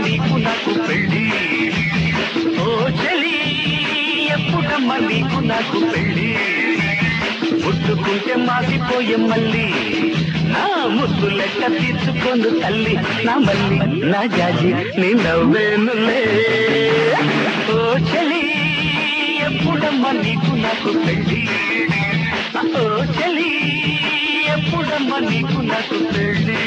నీకు నాకు పెళ్ళి ఓ చెలి ఎప్పుడమ్మా నీకు నాకు పెళ్ళి ముట్టుకుంటే మాసిపోయే మళ్ళీ నా ముద్దు లెక్క తీర్చుకొందు తల్లి నా మళ్ళీ నా జాజి నీ నవ్వేనులే ఓ చెలి ఎప్పుడమ్మా నీకు నాకు పెళ్ళి ఓ చెలి ఎప్పుడమ్మా నీకు నాకు పెళ్ళి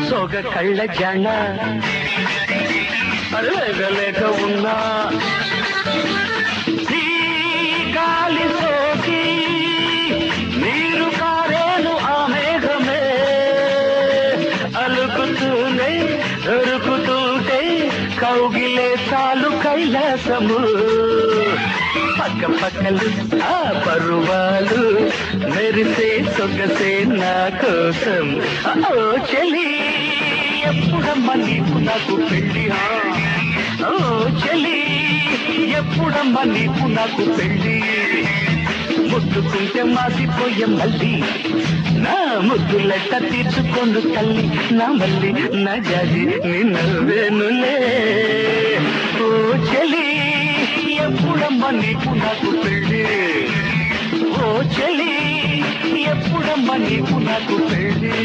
సోగ కళ్ళ జాణ అరగలేక ఉన్నా ఈ గాలి సోకి నీరు కారేను ఆ మేఘమే అలుకుతూనే దొరుకుతుంటే కౌగిలే చాలు కైలాసము పక్క పక్కలు ఆ పరువాలు మెరిసే సొగసే నా కోసం ఓ చెలి ఎప్పుడమ్మా నీకు నాకు పెళ్ళి ఓ చెలి ఎప్పుడమ్మా నీకు నాకు పెళ్ళి ముద్దుకుంటే మాసిపోయే మళ్ళీ నా ముద్దులెట్ట తీర్చుకోండు తల్లి నా మళ్ళీ నా జాజి నిన్నవేనులే ఓ చెలి ఎప్పుడమ్మా నీకు నాకు పెళ్ళి ఓ చెలి ఎప్పుడమ్మా నీకు నాకు పెళ్ళి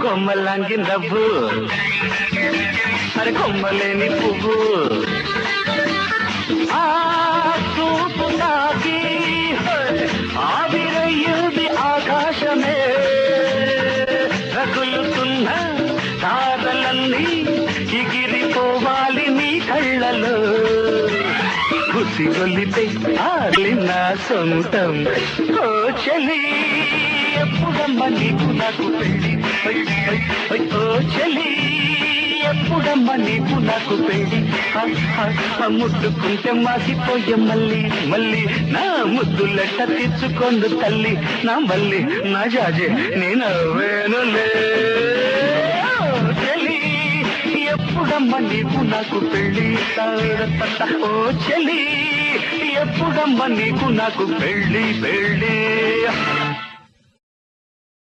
కొమ్మలాంగి నవ్వు అరే కొమ్మలేని పువ్వు ఆ చూపు తాకి ఆవిరయ్యేది ఆకాశమే రగులుతున్న తారలన్నీ ఎగిరిపోవాలి నీ కళ్ళలో గుసిగొలిపై ఆలి నా సొంతం ఓ చెలి ఎప్పుడమ్మా నీకు నాకు పెళ్ళి ఓ చెలి ఎప్పుడమ్మా నీకు నాకు పెళ్ళి ముట్టుకుంటే మాసిపోయే మళ్ళీ మళ్ళీ నా ముద్దులెట్ట తీర్చుకోండు తల్లి నా మళ్ళీ నా జాజే నేను వేనులే చెలి ఎప్పుడమ్మా నీకు నాకు పెళ్ళి ఓ చెలి ఎప్పుడమ్మా నీకు నాకు పెళ్ళి పెళ్ళి